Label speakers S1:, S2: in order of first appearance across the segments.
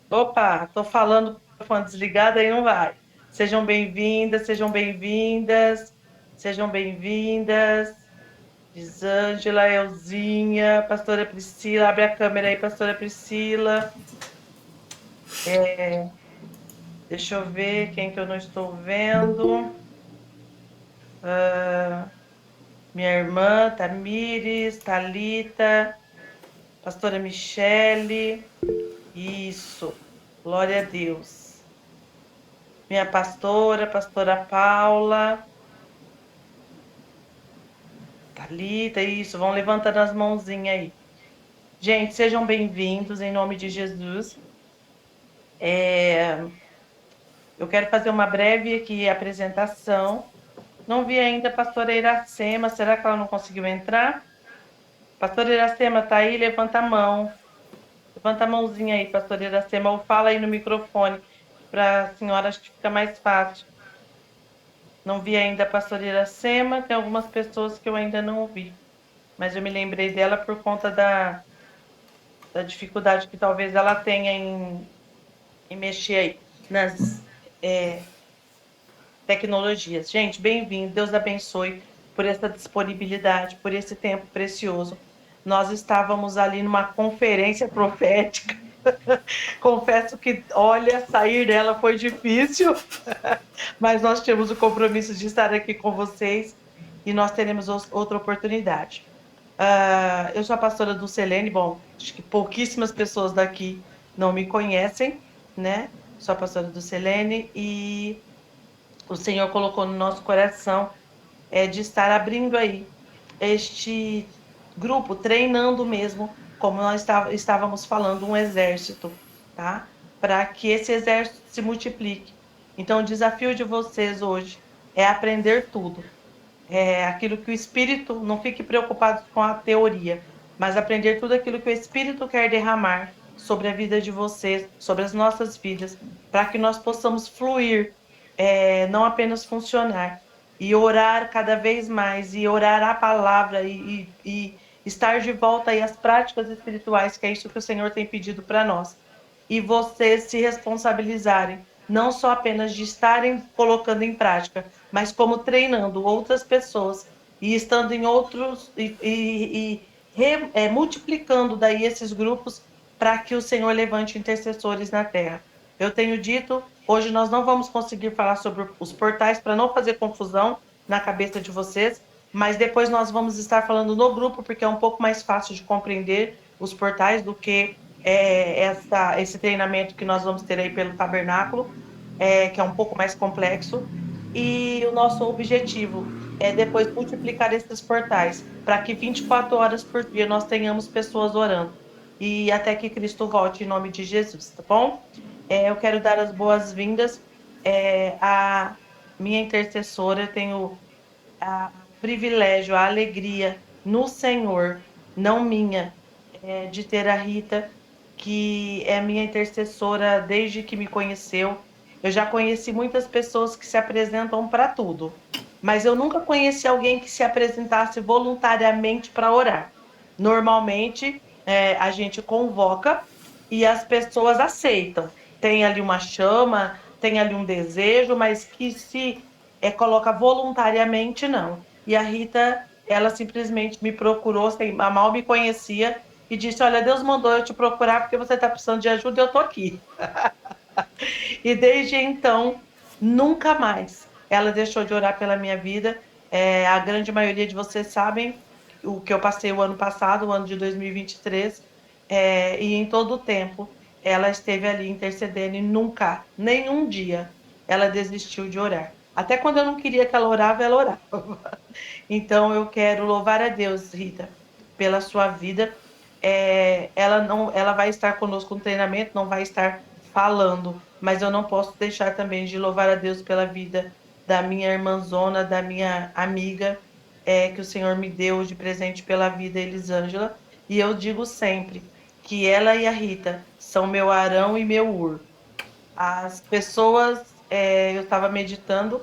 S1: Opa, tô falando com o microfone desligado, aí não vai. Sejam bem-vindas, sejam bem-vindas, sejam bem-vindas. Lisângela, Elzinha, pastora Priscila, abre a câmera aí, pastora Priscila. Deixa eu ver quem que eu não estou vendo. Minha irmã, Tamires, Thalita, pastora Michele. Isso, glória a Deus. Minha pastora, pastora Paula. Thalita, isso, vão levantando as mãozinhas aí. Gente, sejam bem-vindos em nome de Jesus. Eu quero fazer uma breve aqui apresentação. Não vi ainda a pastora Iracema, será que ela não conseguiu entrar? Pastora Iracema, tá aí? Levanta a mão. Levanta a mãozinha aí, pastora Iracema, ou fala aí no microfone para a senhora, acho que fica mais fácil. Não vi ainda a pastora Iracema, tem algumas pessoas que eu ainda não vi, mas eu me lembrei dela por conta da dificuldade que talvez ela tenha em mexer aí nas tecnologias. Gente, bem-vindo, Deus abençoe por essa disponibilidade, por esse tempo precioso. Nós estávamos ali numa conferência profética. Confesso que, olha, sair dela foi difícil, mas nós temos o compromisso de estar aqui com vocês e nós teremos outra oportunidade. Eu sou a pastora Dulcelene, bom, acho que pouquíssimas pessoas daqui não me conhecem, né? Sou a pastora Dulcelene e o Senhor colocou no nosso coração de estar abrindo aí este grupo, treinando mesmo, como nós estávamos falando, um exército, tá? Para que esse exército se multiplique. Então, o desafio de vocês hoje é aprender tudo. É aquilo que o Espírito, não fique preocupado com a teoria, mas aprender tudo aquilo que o Espírito quer derramar sobre a vida de vocês, sobre as nossas vidas, para que nós possamos fluir, não apenas funcionar, e orar cada vez mais, e orar a palavra, e estar de volta aí às práticas espirituais, que é isso que o Senhor tem pedido para nós. E vocês se responsabilizarem, não só apenas de estarem colocando em prática, mas como treinando outras pessoas e estando em outros multiplicando daí esses grupos para que o Senhor levante intercessores na terra. Eu tenho dito, hoje nós não vamos conseguir falar sobre os portais para não fazer confusão na cabeça de vocês, mas depois nós vamos estar falando no grupo, porque é um pouco mais fácil de compreender os portais do que esse treinamento que nós vamos ter aí pelo tabernáculo, que é um pouco mais complexo. E o nosso objetivo é depois multiplicar esses portais para que 24 horas por dia nós tenhamos pessoas orando. E até que Cristo volte em nome de Jesus, tá bom? Eu quero dar as boas-vindas à minha intercessora. Eu tenho o privilégio, a alegria no Senhor, não minha, de ter a Rita, que é minha intercessora desde que me conheceu. Eu já conheci muitas pessoas que se apresentam para tudo, mas eu nunca conheci alguém que se apresentasse voluntariamente para orar. Normalmente, a gente convoca e as pessoas aceitam. Tem ali uma chama, tem ali um desejo, mas que se coloca voluntariamente, não. E a Rita, ela simplesmente me procurou, sem, mal me conhecia, e disse: Olha, Deus mandou eu te procurar porque você está precisando de ajuda e eu estou aqui. E desde então, nunca mais ela deixou de orar pela minha vida. A grande maioria de vocês sabem o que eu passei o ano passado, o ano de 2023, e em todo o tempo ela esteve ali intercedendo e nunca, nenhum dia, ela desistiu de orar. Até quando eu não queria que ela orava, ela orava. Então eu quero louvar a Deus, Rita, pela sua vida. Ela vai estar conosco no treinamento, não vai estar falando, mas eu não posso deixar também de louvar a Deus pela vida da minha irmãzona, da minha amiga, que o Senhor me deu de presente pela vida, Elisângela. E eu digo sempre que ela e a Rita são meu Arão e meu Ur. As pessoas, eu estava meditando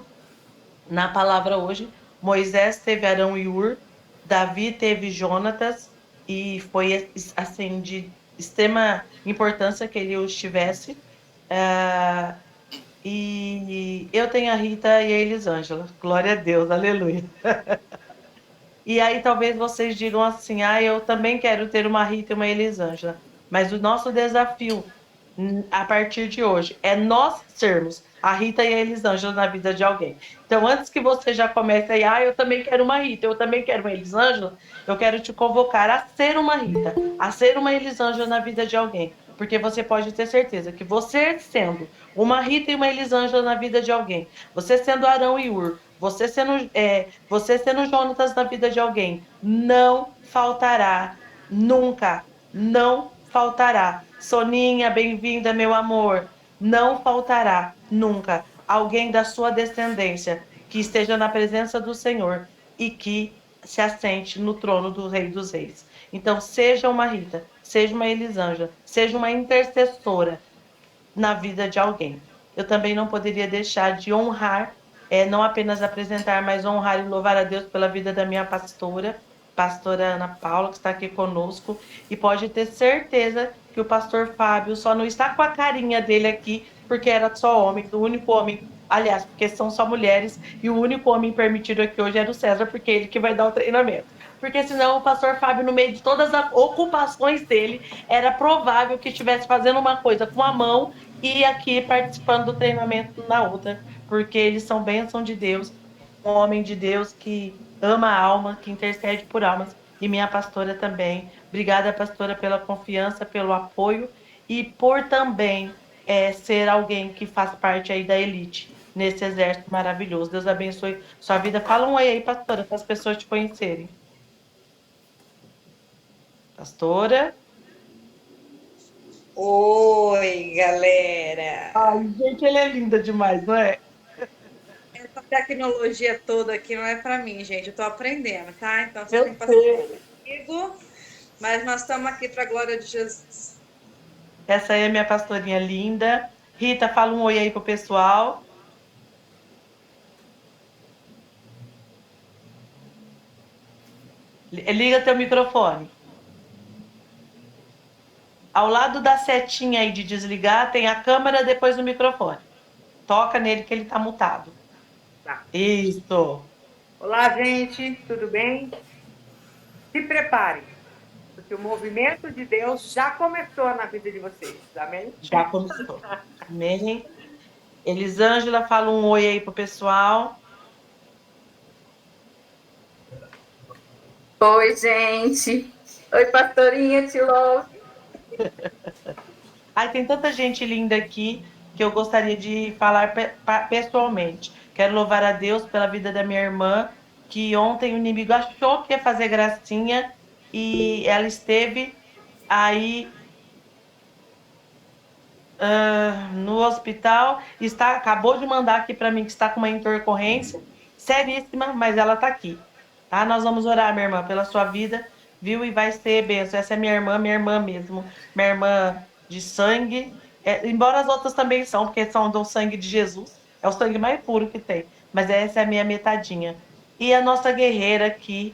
S1: na palavra hoje. Moisés teve Arão e Ur, Davi teve Jonatas, e foi assim, extrema importância que ele os tivesse. E eu tenho a Rita e a Elisângela. Glória a Deus, aleluia. E aí talvez vocês digam assim: ah, eu também quero ter uma Rita e uma Elisângela. Mas o nosso desafio a partir de hoje é nós sermos a Rita e a Elisângela na vida de alguém. Então, antes que você já comece aí, ah, eu também quero uma Rita, eu também quero uma Elisângela, eu quero te convocar a ser uma Rita, a ser uma Elisângela na vida de alguém. Porque você pode ter certeza que você sendo uma Rita e uma Elisângela na vida de alguém, você sendo Arão e Ur, você sendo Jonatas na vida de alguém, não faltará nunca, não faltará. Soninha, bem-vinda, meu amor. Não faltará nunca alguém da sua descendência que esteja na presença do Senhor e que se assente no trono do Rei dos Reis. Então, seja uma Rita, seja uma Elisângela, seja uma intercessora na vida de alguém. Eu também não poderia deixar de honrar, não apenas apresentar, mas honrar e louvar a Deus pela vida da minha pastora, pastora Ana Paula, que está aqui conosco, e pode ter certeza que o pastor Fábio só não está com a carinha dele aqui, porque era só homem, o único homem, aliás, porque são só mulheres, e o único homem permitido aqui hoje era o César, porque é ele que vai dar o treinamento. Porque senão o pastor Fábio, no meio de todas as ocupações dele, era provável que estivesse fazendo uma coisa com a mão e aqui participando do treinamento na outra, porque eles são bênção de Deus, um homem de Deus que ama a alma, que intercede por almas, e minha pastora também. Obrigada, pastora, pela confiança, pelo apoio e por também ser alguém que faz parte aí da elite nesse exército maravilhoso. Deus abençoe sua vida. Fala um oi aí, pastora, para as pessoas te conhecerem. Pastora?
S2: Oi, galera!
S1: Ai, gente, ele é linda demais, não é?
S2: Essa tecnologia toda aqui não é para mim, gente. Eu estou aprendendo, tá? Então vocês têm
S1: Eu
S2: paciência
S1: sei.
S2: comigo, mas nós estamos aqui para a glória de Jesus.
S1: Essa aí é minha pastorinha linda. Rita, fala um oi aí pro pessoal. Liga teu microfone. Ao lado da setinha aí de desligar, tem a câmera depois do microfone. Toca nele que ele tá mutado.
S3: Tá.
S1: Isso.
S3: Olá, gente, tudo bem? Se preparem, porque o movimento de Deus já começou na vida de vocês, amém?
S1: Já começou. Amém. Elisângela, fala um oi aí pro pessoal.
S4: Oi, gente. Oi, pastorinha, te louvo.
S1: Ai, tem tanta gente linda aqui que eu gostaria de falar pessoalmente. Quero louvar a Deus pela vida da minha irmã, que ontem o inimigo achou que ia fazer gracinha e ela esteve aí no hospital, acabou de mandar aqui para mim que está com uma intercorrência seríssima, mas ela está aqui, tá? Nós vamos orar, minha irmã, pela sua vida, viu? E vai ser bênção. Essa é minha irmã mesmo, minha irmã de sangue, embora as outras também são, porque são do sangue de Jesus, é o sangue mais puro que tem, mas essa é a minha metadinha. E a nossa guerreira aqui,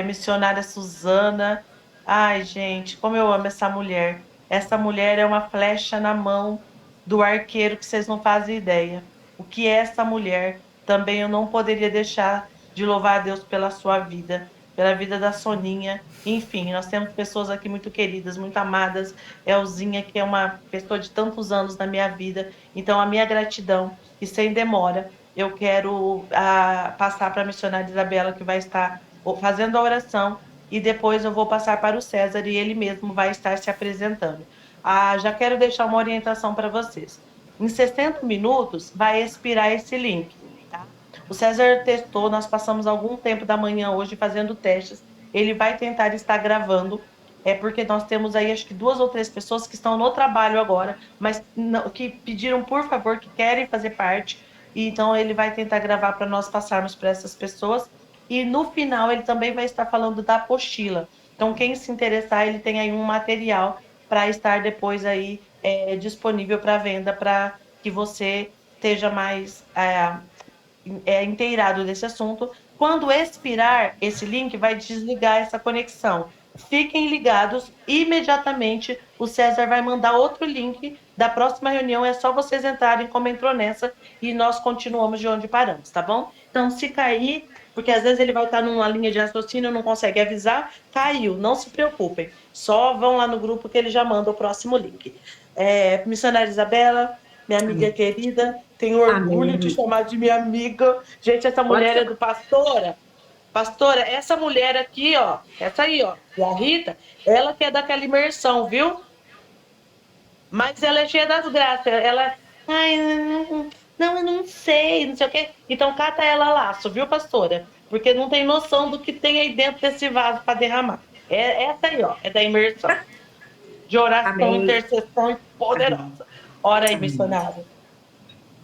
S1: missionária Suzana, ai, gente, como eu amo essa mulher. Essa mulher é uma flecha na mão do arqueiro que vocês não fazem ideia. O que é essa mulher? Também eu não poderia deixar de louvar a Deus pela sua vida, pela vida da Soninha. Enfim, nós temos pessoas aqui muito queridas, muito amadas. Elzinha, que é uma pessoa de tantos anos na minha vida. Então, a minha gratidão, e sem demora, eu quero passar para a missionária Isabela, que vai estar fazendo a oração e depois eu vou passar para o César e ele mesmo vai estar se apresentando. Já quero deixar uma orientação para vocês. Em 60 minutos vai expirar esse link. Tá? O César testou, nós passamos algum tempo da manhã hoje fazendo testes. Ele vai tentar estar gravando, porque nós temos aí acho que 2 ou 3 pessoas que estão no trabalho agora, mas não, que pediram por favor, que querem fazer parte. E então ele vai tentar gravar para nós passarmos para essas pessoas e no final ele também vai estar falando da apostila. Então, quem se interessar, ele tem aí um material para estar depois aí disponível para venda, para que você esteja mais inteirado desse assunto. Quando expirar esse link, vai desligar essa conexão. Fiquem ligados, imediatamente o César vai mandar outro link da próxima reunião, é só vocês entrarem como entrou nessa e nós continuamos de onde paramos, tá bom? Então, se cair, porque às vezes ele vai estar numa linha de raciocínio, não consegue avisar, caiu, não se preocupem, só vão lá no grupo que ele já manda o próximo link. Missionária Isabela, minha amiga querida, tenho orgulho de chamar de minha amiga. Gente, essa mulher é do Pastora. Pastora, essa mulher aqui, ó, essa aí, ó, a Rita, ela que é daquela imersão, viu? Mas ela é cheia das graças. Ela, ai, não, eu não sei, não sei o quê. Então cata ela laço, viu, pastora? Porque não tem noção do que tem aí dentro desse vaso para derramar. Essa aí, ó, é da imersão. De oração,
S5: Amém.
S1: intercessão poderosa. Ora aí, missionário.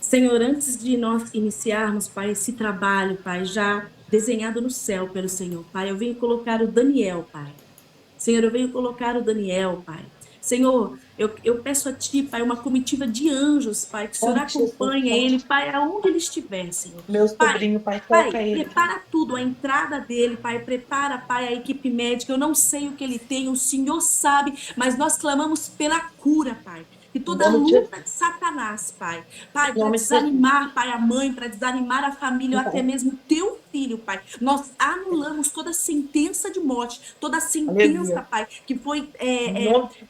S5: Senhor, antes de nós iniciarmos, Pai, esse trabalho, Pai, já desenhado no céu pelo Senhor, Pai, eu venho colocar o Daniel, Pai. Senhor, eu venho colocar o Daniel, Pai. Senhor, eu peço a Ti, Pai, uma comitiva de anjos, Pai, que o Senhor acompanhe ele, Pai, aonde ele estiver, Senhor.
S1: Meu sobrinho, Pai, toca ele.
S5: Prepara tudo, a entrada dele, Pai, prepara, Pai, a equipe médica, eu não sei o que ele tem, o Senhor sabe, mas nós clamamos pela cura, Pai. Que toda luta de Satanás, Pai, para desanimar, Pai, a mãe, para desanimar a família, ou até mesmo o teu filho, Pai, nós anulamos toda sentença de morte, toda sentença, Pai, que foi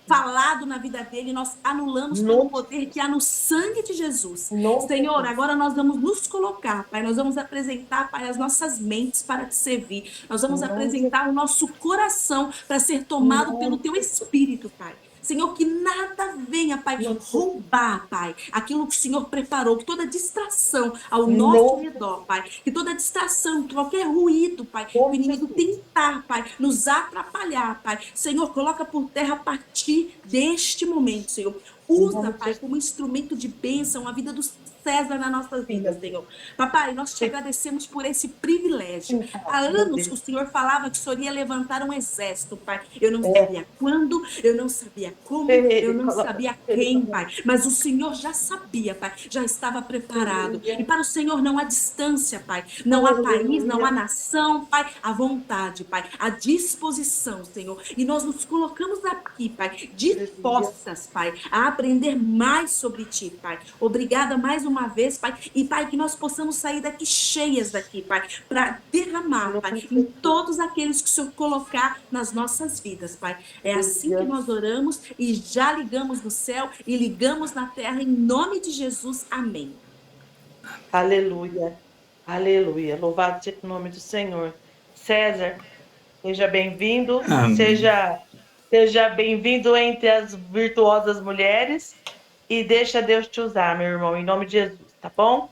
S5: falado na vida dele, nós anulamos pelo poder que há no sangue de Jesus. Senhor, agora nós vamos nos colocar, Pai, nós vamos apresentar, Pai, as nossas mentes para te servir, nós vamos apresentar o nosso coração para ser tomado pelo teu Espírito, Pai. Senhor, que nada venha, Pai, roubar, Pai, aquilo que o Senhor preparou, que toda distração ao nosso redor, Pai, que toda distração, qualquer ruído, Pai, que o inimigo tentar, Pai, nos atrapalhar, Pai, Senhor, coloca por terra a partir deste momento, Senhor. Usa, Pai, como instrumento de bênção a vida dos César na nossa vida, Senhor. Papai, nós te agradecemos por esse privilégio. Há anos o Senhor falava que o Senhor ia levantar um exército, Pai. Eu não sabia quando, eu não sabia como, eu não sabia quem, Pai. Mas o Senhor já sabia, Pai. Já estava preparado. E para o Senhor não há distância, Pai. Não há país, não há nação, Pai. Há vontade, Pai. Há disposição, Senhor. E nós nos colocamos aqui, Pai, dispostas, Pai, a aprender mais sobre Ti, Pai. Obrigada mais uma vez, Pai, e Pai, que nós possamos sair daqui cheias daqui, Pai, para derramar, Pai, em todos aqueles que o Senhor colocar nas nossas vidas, Pai. É assim que nós oramos e já ligamos no céu e ligamos na terra em nome de Jesus. Amém.
S1: Aleluia, aleluia, louvado seja o nome do Senhor. César, seja bem-vindo, seja bem-vindo entre as virtuosas mulheres. E deixa Deus te usar, meu irmão, em nome de Jesus, tá bom?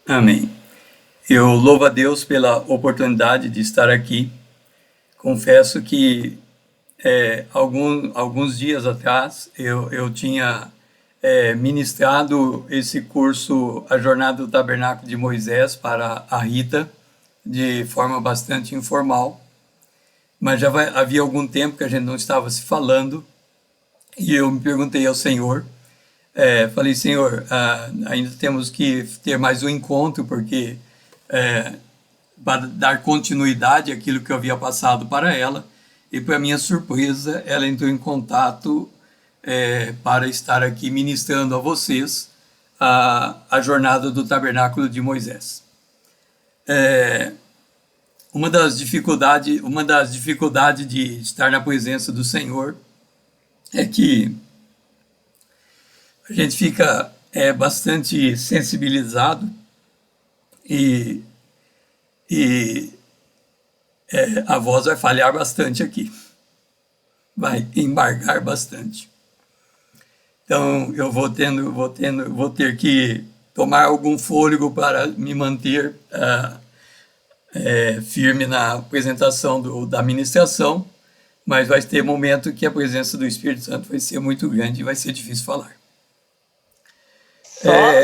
S6: Amém. Eu louvo a Deus pela oportunidade de estar aqui. Confesso que alguns dias atrás eu tinha ministrado esse curso, A Jornada do Tabernáculo de Moisés, para a Rita, de forma bastante informal. Mas já havia algum tempo que a gente não estava se falando, e eu me perguntei ao Senhor, falei, Senhor, ainda temos que ter mais um encontro, porque para dar continuidade àquilo que eu havia passado para ela, e para minha surpresa, ela entrou em contato para estar aqui ministrando a vocês a jornada do Tabernáculo de Moisés. Uma das dificuldades de estar na presença do Senhor é que a gente fica bastante sensibilizado e a voz vai falhar bastante aqui, vai embargar bastante. Então eu vou ter que tomar algum fôlego para me manter firme na apresentação da ministração, mas vai ter momento que a presença do Espírito Santo vai ser muito grande e vai ser difícil falar.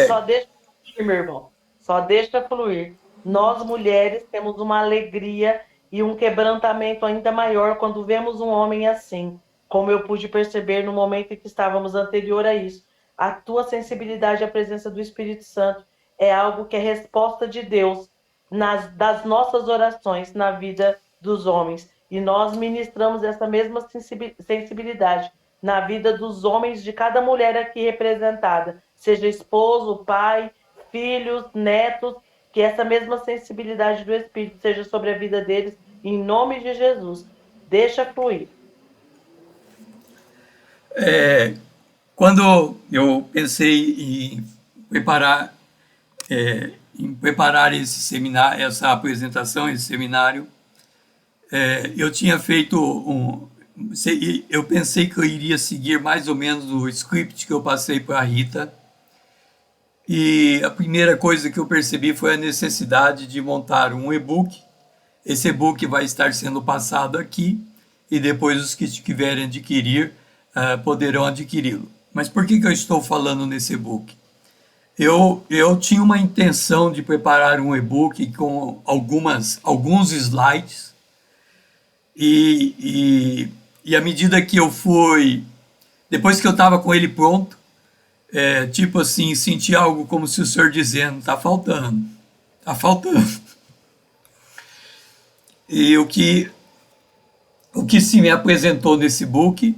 S1: Só deixa fluir, meu irmão. Só deixa fluir. Nós, mulheres, temos uma alegria e um quebrantamento ainda maior quando vemos um homem assim, como eu pude perceber no momento em que estávamos anterior a isso. A tua sensibilidade à presença do Espírito Santo é algo que é resposta de Deus das nossas orações na vida dos homens. E nós ministramos essa mesma sensibilidade na vida dos homens de cada mulher aqui representada, seja esposo, pai, filhos, netos, que essa mesma sensibilidade do Espírito seja sobre a vida deles, em nome de Jesus. Deixa fluir.
S6: Quando eu pensei em preparar esse seminário, essa apresentação, esse seminário, eu tinha feito eu pensei que eu iria seguir mais ou menos o script que eu passei para a Rita, e a primeira coisa que eu percebi foi a necessidade de montar um e-book. Esse e-book vai estar sendo passado aqui, e depois os que quiserem adquirir poderão adquiri-lo. Mas por que eu estou falando nesse e-book? Eu tinha uma intenção de preparar um e-book com alguns slides, e à medida que eu fui, depois que eu estava com ele pronto, tipo assim, senti algo como se o senhor dizendo, está faltando. E o que se me apresentou nesse book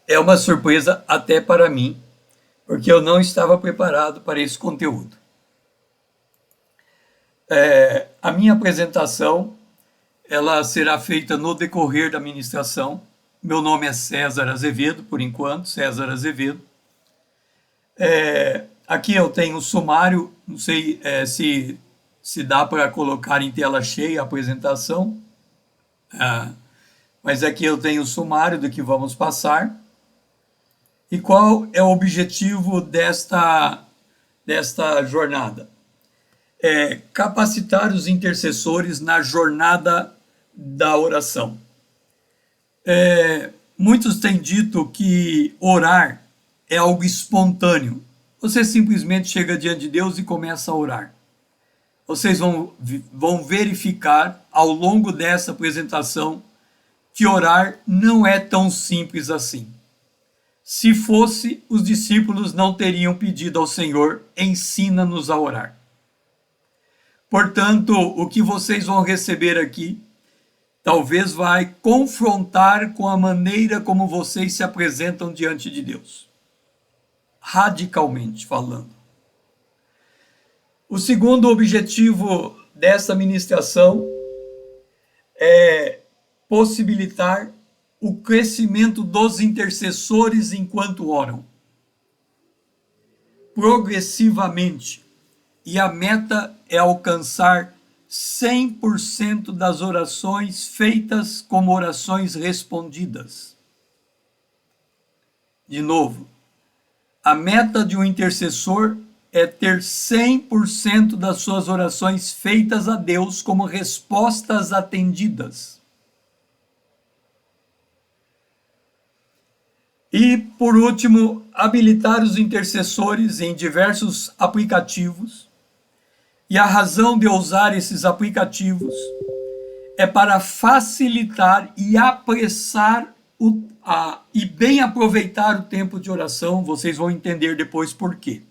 S6: é uma surpresa até para mim, porque eu não estava preparado para esse conteúdo. A minha apresentação ela será feita no decorrer da ministração. Meu nome é César Azevedo, por enquanto, César Azevedo. Aqui eu tenho o sumário, não sei se dá para colocar em tela cheia a apresentação, mas aqui eu tenho o sumário do que vamos passar. E qual é o objetivo desta jornada? Capacitar os intercessores na jornada da oração. Muitos têm dito que orar é algo espontâneo. Você simplesmente chega diante de Deus e começa a orar. Vocês vão verificar ao longo dessa apresentação que orar não é tão simples assim. Se fosse, os discípulos não teriam pedido ao Senhor, ensina-nos a orar. Portanto, o que vocês vão receber aqui, talvez vai confrontar com a maneira como vocês se apresentam diante de Deus. Radicalmente falando. O segundo objetivo dessa ministração é possibilitar o crescimento dos intercessores enquanto oram. Progressivamente. E a meta é alcançar 100% das orações feitas como orações respondidas. De novo, a meta de um intercessor é ter 100% das suas orações feitas a Deus como respostas atendidas. E, por último, habilitar os intercessores em diversos aplicativos. E a razão de eu usar esses aplicativos é para facilitar e apressar e bem aproveitar o tempo de oração. Vocês vão entender depois por quê.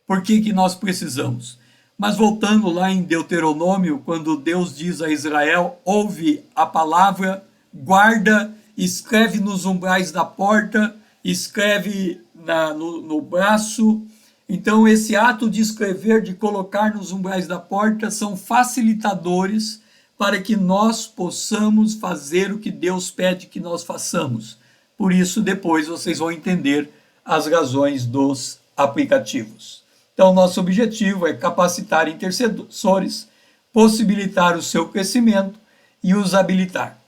S6: Por que nós precisamos? Mas voltando lá em Deuteronômio, quando Deus diz a Israel, ouve a palavra, guarda, escreve nos umbrais da porta, escreve no braço. Então, esse ato de escrever, de colocar nos umbrais da porta, são facilitadores para que nós possamos fazer o que Deus pede que nós façamos. Por isso, depois vocês vão entender as razões dos aplicativos. Então, nosso objetivo é capacitar intercessores, possibilitar o seu crescimento e os habilitar.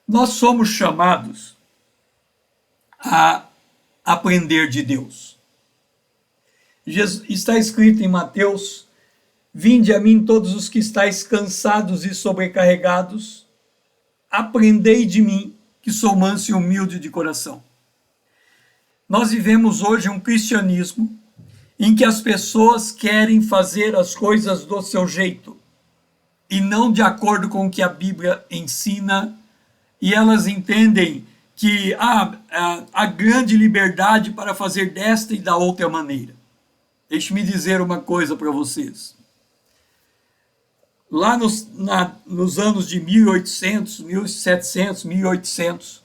S6: Nós somos chamados a aprender de Deus. Está escrito em Mateus: vinde a mim todos os que estáis cansados e sobrecarregados, aprendei de mim, que sou manso e humilde de coração. Nós vivemos hoje um cristianismo em que as pessoas querem fazer as coisas do seu jeito e não de acordo com o que a Bíblia ensina, e elas entendem que há grande liberdade para fazer desta e da outra maneira. Deixe-me dizer uma coisa para vocês. lá nos anos de 1800, 1700, 1800,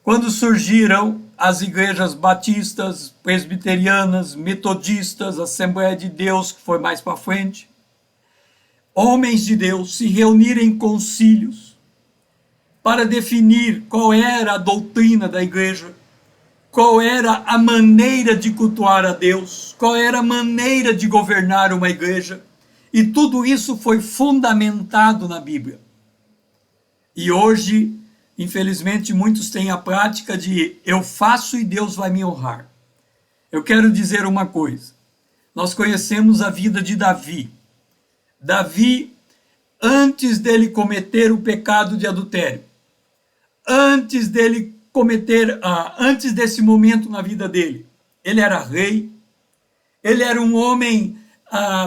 S6: quando surgiram as igrejas batistas, presbiterianas, metodistas, Assembleia de Deus, que foi mais para frente, homens de Deus se reunirem em concílios para definir qual era a doutrina da igreja, qual era a maneira de cultuar a Deus, qual era a maneira de governar uma igreja, e tudo isso foi fundamentado na Bíblia. E hoje, infelizmente, muitos têm a prática de eu faço e Deus vai me honrar. Eu quero dizer uma coisa. Nós conhecemos a vida de Davi. Davi, antes dele cometer o pecado de adultério, antes desse momento na vida dele, ele era rei, ele era um homem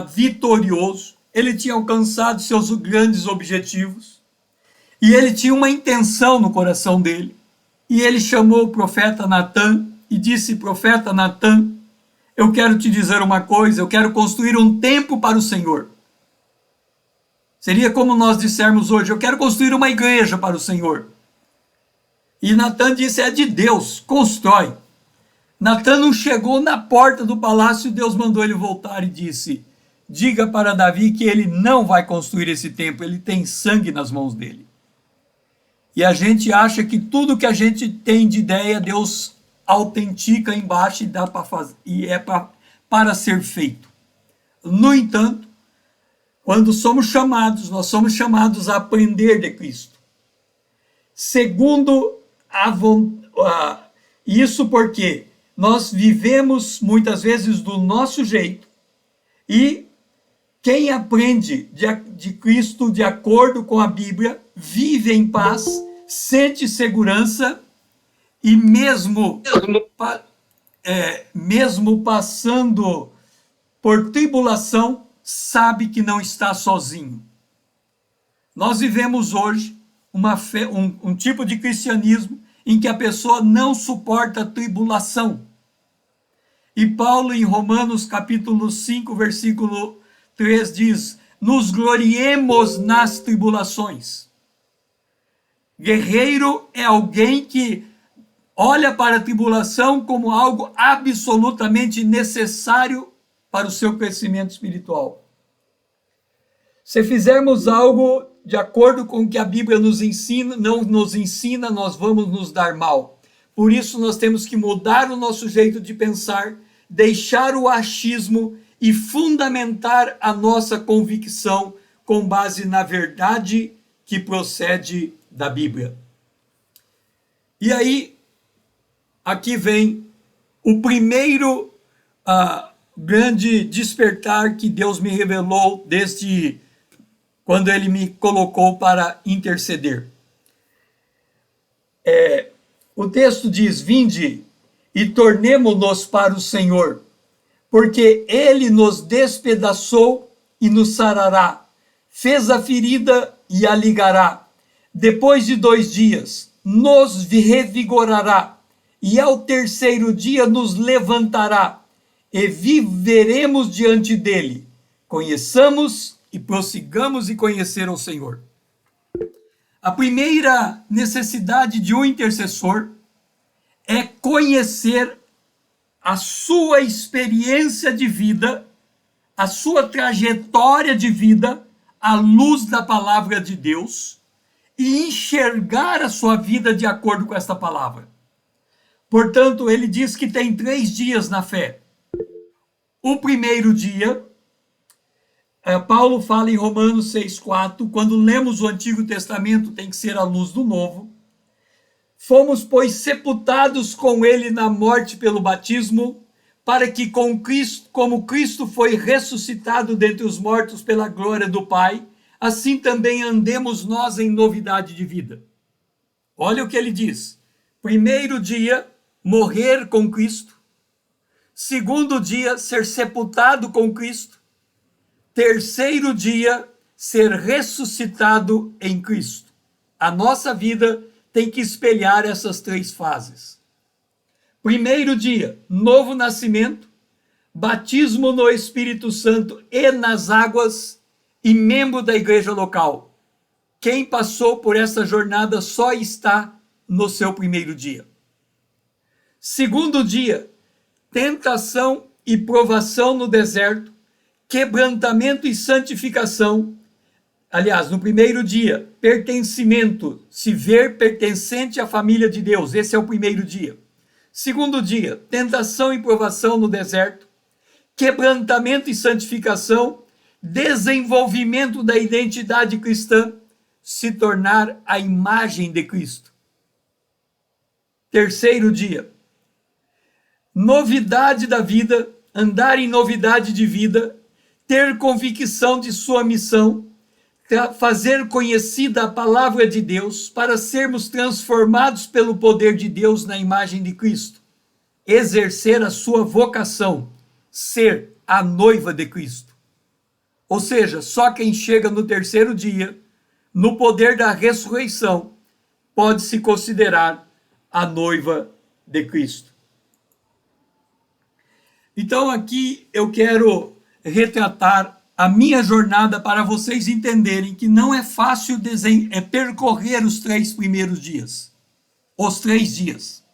S6: vitorioso, ele tinha alcançado seus grandes objetivos, e ele tinha uma intenção no coração dele, e ele chamou o profeta Natã e disse: profeta Natã, eu quero te dizer uma coisa, eu quero construir um templo para o Senhor. Seria como nós dissermos hoje: eu quero construir uma igreja para o Senhor. E Natã disse: é de Deus, constrói. Natã não chegou na porta do palácio, Deus mandou ele voltar e disse: diga para Davi que ele não vai construir esse templo, ele tem sangue nas mãos dele. E a gente acha que tudo que a gente tem de ideia, Deus autentica embaixo e dá para fazer, e é para ser feito. No entanto, quando somos chamados, nós somos chamados a aprender de Cristo. Segundo isso porque nós vivemos muitas vezes do nosso jeito, e quem aprende de Cristo de acordo com a Bíblia vive em paz, sente segurança, e mesmo passando por tribulação, sabe que não está sozinho. Nós vivemos hoje um tipo de cristianismo em que a pessoa não suporta a tribulação. E Paulo, em Romanos capítulo 5, versículo 3, diz: nos gloriemos nas tribulações. Guerreiro é alguém que olha para a tribulação como algo absolutamente necessário para o seu crescimento espiritual. Se fizermos algo de acordo com o que a Bíblia nos ensina, não nos ensina, nós vamos nos dar mal. Por isso nós temos que mudar o nosso jeito de pensar, deixar o achismo e fundamentar a nossa convicção com base na verdade que procede da Bíblia. E aí, aqui vem o primeiro grande despertar que Deus me revelou desde quando Ele me colocou para interceder. O texto diz: vinde e tornemo-nos para o Senhor, porque Ele nos despedaçou e nos sarará, fez a ferida e a ligará. Depois de 2 dias, nos revigorará, e ao terceiro dia nos levantará, e viveremos diante dele. Conheçamos e prossigamos em conhecer ao Senhor. A primeira necessidade de um intercessor é conhecer a sua experiência de vida, a sua trajetória de vida, à luz da palavra de Deus, e enxergar a sua vida de acordo com esta palavra. Portanto, ele diz que tem 3 dias na fé. O primeiro dia, Paulo fala em Romanos 6,4, quando lemos o Antigo Testamento, tem que ser à luz do Novo. Fomos, pois, sepultados com ele na morte pelo batismo, para que com Cristo, como Cristo foi ressuscitado dentre os mortos pela glória do Pai, assim também andemos nós em novidade de vida. Olha o que ele diz. Primeiro dia, morrer com Cristo. Segundo dia, ser sepultado com Cristo. Terceiro dia, ser ressuscitado em Cristo. A nossa vida tem que espelhar essas 3 fases. Primeiro dia, novo nascimento, batismo no Espírito Santo e nas águas, e membro da igreja local. Quem passou por essa jornada só está no seu primeiro dia. Segundo dia, tentação e provação no deserto, quebrantamento e santificação. Aliás, no primeiro dia, pertencimento, se ver pertencente à família de Deus. Esse é o primeiro dia. Segundo dia, tentação e provação no deserto, quebrantamento e santificação, desenvolvimento da identidade cristã, se tornar a imagem de Cristo. Terceiro dia, novidade da vida, andar em novidade de vida, ter convicção de sua missão, fazer conhecida a palavra de Deus para sermos transformados pelo poder de Deus na imagem de Cristo, exercer a sua vocação, ser a noiva de Cristo. Ou seja, só quem chega no terceiro dia, no poder da ressurreição, pode se considerar a noiva de Cristo. Então aqui eu quero retratar a minha jornada para vocês entenderem que não é fácil percorrer os 3 primeiros dias. Os 3 dias.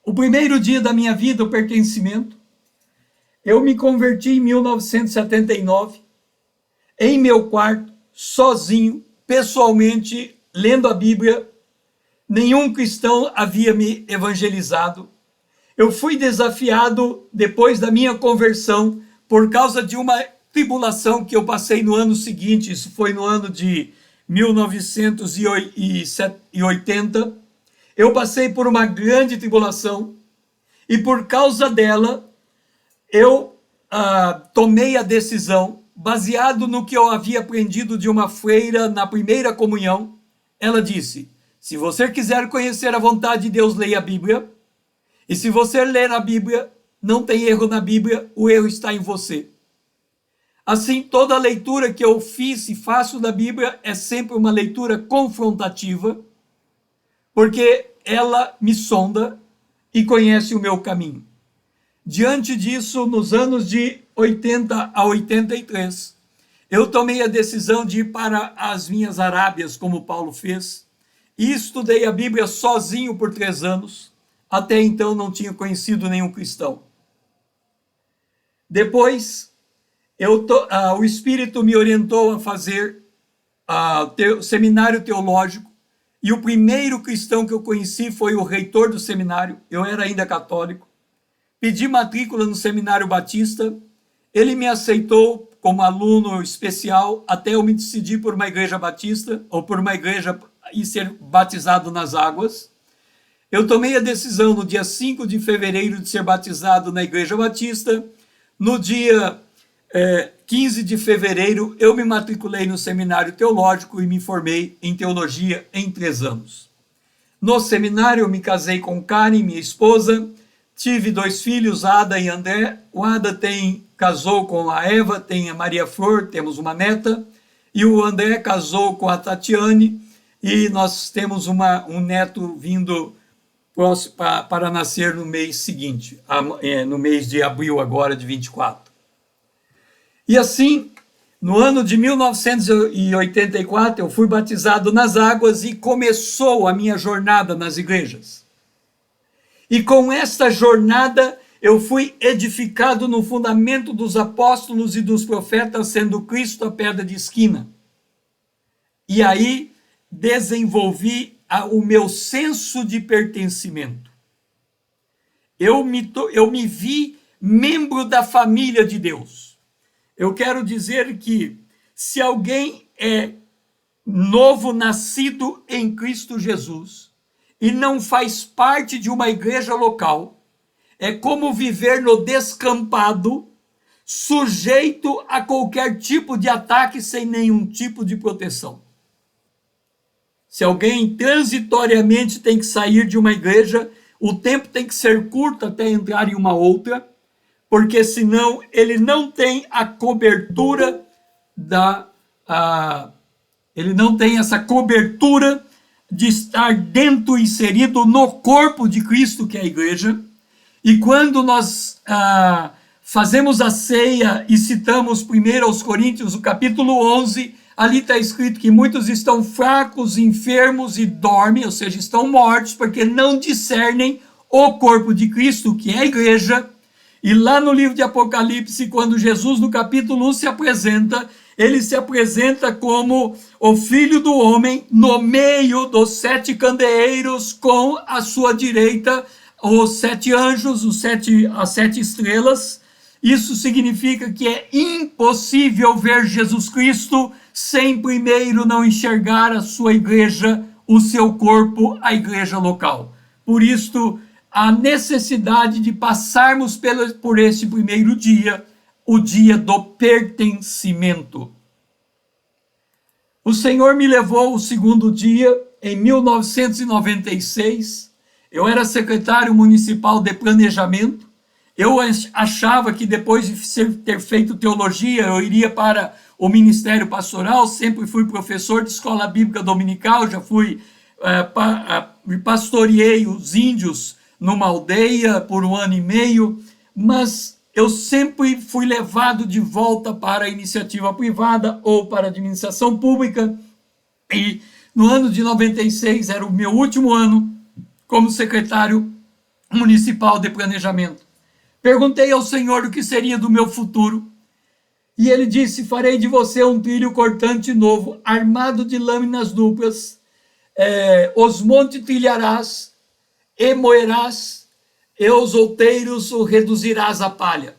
S6: O primeiro dia da minha vida, o pertencimento, eu me converti em 1979, em meu quarto, sozinho, pessoalmente, lendo a Bíblia. Nenhum cristão havia me evangelizado. Eu fui desafiado, depois da minha conversão, por causa de uma tribulação que eu passei no ano seguinte. Isso foi no ano de 1980. Eu passei por uma grande tribulação e por causa dela eu tomei a decisão, baseado no que eu havia aprendido de uma freira na primeira comunhão. Ela disse: se você quiser conhecer a vontade de Deus, leia a Bíblia. E se você ler a Bíblia, não tem erro na Bíblia, o erro está em você. Assim, toda leitura que eu fiz e faço da Bíblia é sempre uma leitura confrontativa, porque ela me sonda e conhece o meu caminho. Diante disso, nos anos de 80 a 83, eu tomei a decisão de ir para as minhas Arábias, como Paulo fez, e estudei a Bíblia sozinho por 3 anos. Até então não tinha conhecido nenhum cristão. Depois, o Espírito me orientou a fazer seminário teológico, e o primeiro cristão que eu conheci foi o reitor do seminário. Eu era ainda católico. Pedi matrícula no Seminário Batista. Ele me aceitou como aluno especial até eu me decidir por uma igreja batista, ou por uma igreja e ser batizado nas águas. Eu tomei a decisão no dia 5 de fevereiro de ser batizado na Igreja Batista. No dia 15 de fevereiro, eu me matriculei no Seminário Teológico e me formei em Teologia em 3 anos. No seminário, eu me casei com Karen, minha esposa. Tive 2 filhos, Ada e André. O Ada casou com a Eva, tem a Maria Flor, temos uma neta. E o André casou com a Tatiane. E nós temos um neto vindo para nascer no mês seguinte, no mês de abril agora, de 24. E assim, no ano de 1984, eu fui batizado nas águas e começou a minha jornada nas igrejas. E com esta jornada, eu fui edificado no fundamento dos apóstolos e dos profetas, sendo Cristo a pedra de esquina. E aí, desenvolvi o meu senso de pertencimento. Eu me vi membro da família de Deus. Eu quero dizer que se alguém é novo nascido em Cristo Jesus e não faz parte de uma igreja local, é como viver no descampado, sujeito a qualquer tipo de ataque sem nenhum tipo de proteção. Se alguém transitoriamente tem que sair de uma igreja, o tempo tem que ser curto até entrar em uma outra, porque senão ele não tem a cobertura ele não tem essa cobertura de estar dentro, inserido no corpo de Cristo, que é a igreja. E quando nós fazemos a ceia e citamos 1 Coríntios, o capítulo 11, ali está escrito que muitos estão fracos, enfermos e dormem, ou seja, estão mortos, porque não discernem o corpo de Cristo, que é a igreja. E lá no livro de Apocalipse, quando Jesus, no capítulo 1, se apresenta, ele se apresenta como o Filho do Homem no meio dos 7 candeeiros, com a sua direita os 7 anjos, as 7 estrelas. Isso significa que é impossível ver Jesus Cristo sem primeiro não enxergar a sua igreja, o seu corpo, a igreja local. Por isto, a necessidade de passarmos por esse primeiro dia, o dia do pertencimento. O Senhor me levou o segundo dia, em 1996. Eu era secretário municipal de planejamento. Eu achava que depois de ter feito teologia, eu iria para o ministério pastoral. Sempre fui professor de escola bíblica dominical, já pastoreei os índios numa aldeia por 1 ano e meio, mas eu sempre fui levado de volta para a iniciativa privada ou para a administração pública. E no ano de 96 era o meu último ano como secretário municipal de planejamento. Perguntei ao Senhor o que seria do meu futuro, e ele disse: farei de você um trilho cortante novo, armado de lâminas duplas, os montes trilharás, e moerás, e os outeiros o reduzirás a palha.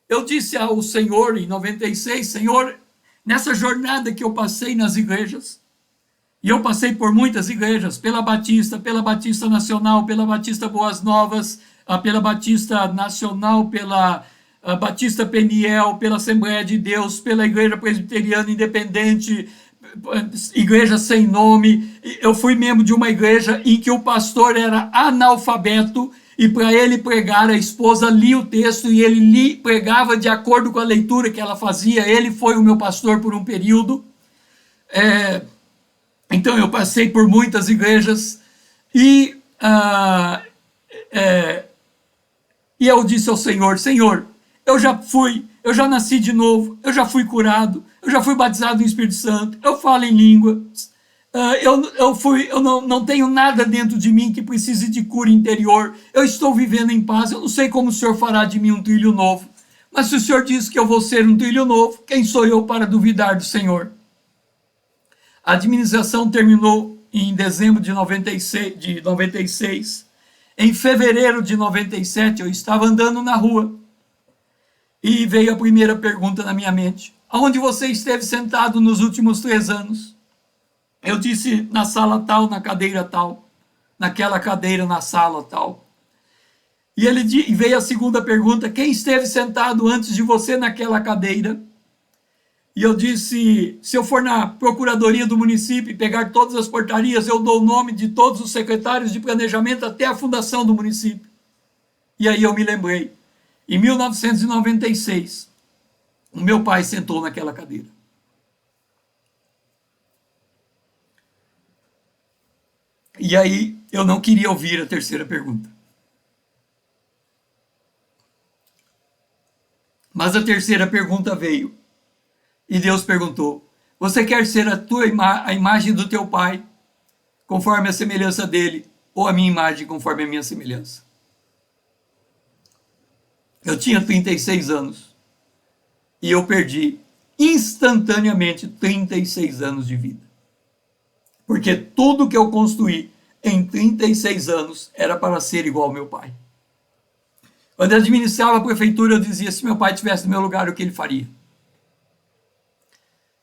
S6: Eu disse ao Senhor, em 96, Senhor, nessa jornada que eu passei nas igrejas, e eu passei por muitas igrejas, pela Batista Nacional, pela Batista Boas Novas, pela Batista Nacional, pela Batista Peniel, pela Assembleia de Deus, pela Igreja Presbiteriana Independente, igreja sem nome. Eu fui membro de uma igreja em que o pastor era analfabeto, e para ele pregar, a esposa lia o texto e ele pregava de acordo com a leitura que ela fazia. Ele foi o meu pastor por um período. Então eu passei por muitas igrejas e eu disse ao Senhor: Senhor, eu já nasci de novo, eu já fui curado, eu já fui batizado no Espírito Santo, eu falo em línguas, eu não tenho nada dentro de mim que precise de cura interior, eu estou vivendo em paz, eu não sei como o Senhor fará de mim um trilho novo, mas se o Senhor diz que eu vou ser um trilho novo, quem sou eu para duvidar do Senhor? A administração terminou em dezembro de 96. Em fevereiro de 97, eu estava andando na rua e veio a primeira pergunta na minha mente: aonde você esteve sentado nos últimos 3 anos? Eu disse: na sala tal, na cadeira tal, naquela cadeira na sala tal. E veio a segunda pergunta: quem esteve sentado antes de você naquela cadeira? E eu disse: se eu for na procuradoria do município e pegar todas as portarias, eu dou o nome de todos os secretários de planejamento até a fundação do município. E aí eu me lembrei, em 1996, o meu pai sentou naquela cadeira. E aí eu não queria ouvir a terceira pergunta. Mas a terceira pergunta veio. E Deus perguntou: você quer ser a imagem do teu pai, conforme a semelhança dele, ou a minha imagem conforme a minha semelhança? Eu tinha 36 anos e eu perdi instantaneamente 36 anos de vida. Porque tudo que eu construí em 36 anos era para ser igual ao meu pai. Quando eu administrava a prefeitura, eu dizia: se meu pai estivesse no meu lugar, o que ele faria?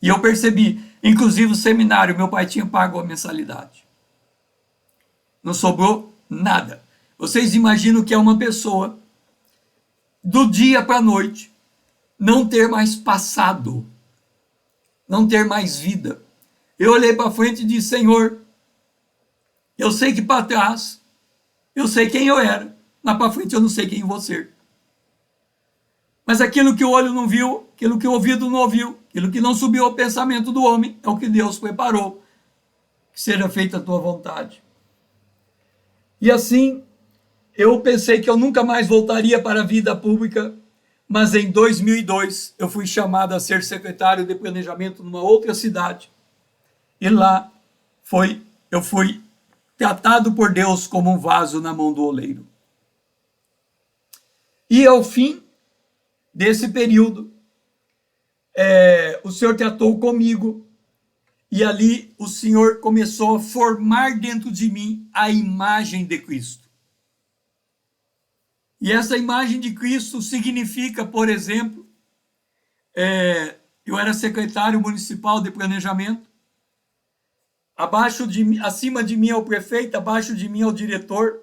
S6: E eu percebi, inclusive o seminário, meu pai tinha pago a mensalidade. Não sobrou nada. Vocês imaginam que é uma pessoa, do dia para a noite, não ter mais passado, não ter mais vida. Eu olhei para frente e disse: Senhor, eu sei que para trás, eu sei quem eu era, mas para frente eu não sei quem eu vou ser. Mas aquilo que o olho não viu, aquilo que o ouvido não ouviu, aquilo que não subiu ao pensamento do homem, é o que Deus preparou, que seja feita a tua vontade. E assim, eu pensei que eu nunca mais voltaria para a vida pública, mas em 2002 eu fui chamado a ser secretário de planejamento numa outra cidade. E lá eu fui tratado por Deus como um vaso na mão do oleiro. E ao fim desse período, o Senhor tratou comigo, e ali o Senhor começou a formar dentro de mim a imagem de Cristo. E essa imagem de Cristo significa, por exemplo, eu era secretário municipal de planejamento, acima de mim é o prefeito, abaixo de mim é o diretor,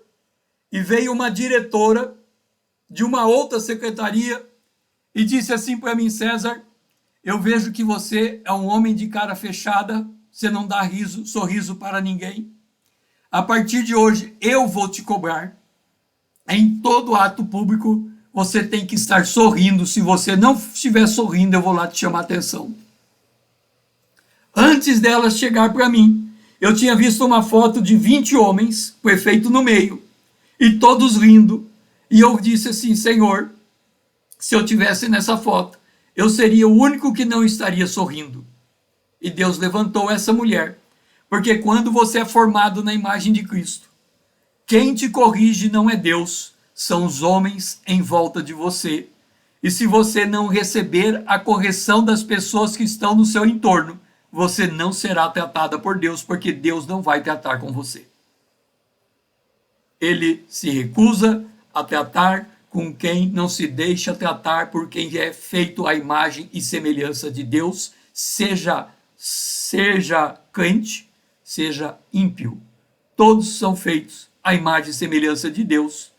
S6: e veio uma diretora de uma outra secretaria e disse assim para mim: César, eu vejo que você é um homem de cara fechada, você não dá sorriso para ninguém. A partir de hoje, eu vou te cobrar. Em todo ato público, você tem que estar sorrindo. Se você não estiver sorrindo, eu vou lá te chamar a atenção. Antes dela chegar para mim, eu tinha visto uma foto de 20 homens, prefeito no meio, e todos rindo. E eu disse assim: Senhor, se eu tivesse nessa foto, eu seria o único que não estaria sorrindo. E Deus levantou essa mulher, porque quando você é formado na imagem de Cristo, quem te corrige não é Deus, são os homens em volta de você. E se você não receber a correção das pessoas que estão no seu entorno, você não será tratada por Deus, porque Deus não vai tratar com você. Ele se recusa a tratar com quem não se deixa tratar por quem é feito à imagem e semelhança de Deus, seja crente, seja ímpio. Todos são feitos à imagem e semelhança de Deus.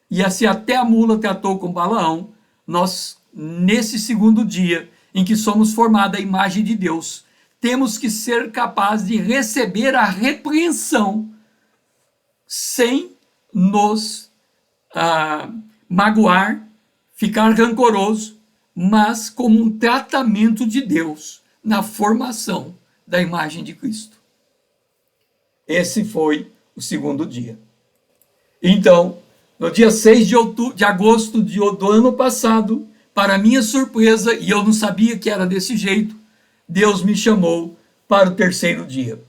S6: E assim até a mula tratou com Balaão, nós, nesse segundo dia em que somos formados à imagem de Deus, temos que ser capazes de receber a repreensão sem nos magoar, ficar rancoroso, mas como um tratamento de Deus na formação da imagem de Cristo. Esse foi o segundo dia. Então, no dia 6 de agosto do ano passado, para minha surpresa, e eu não sabia que era desse jeito, Deus me chamou para o terceiro dia.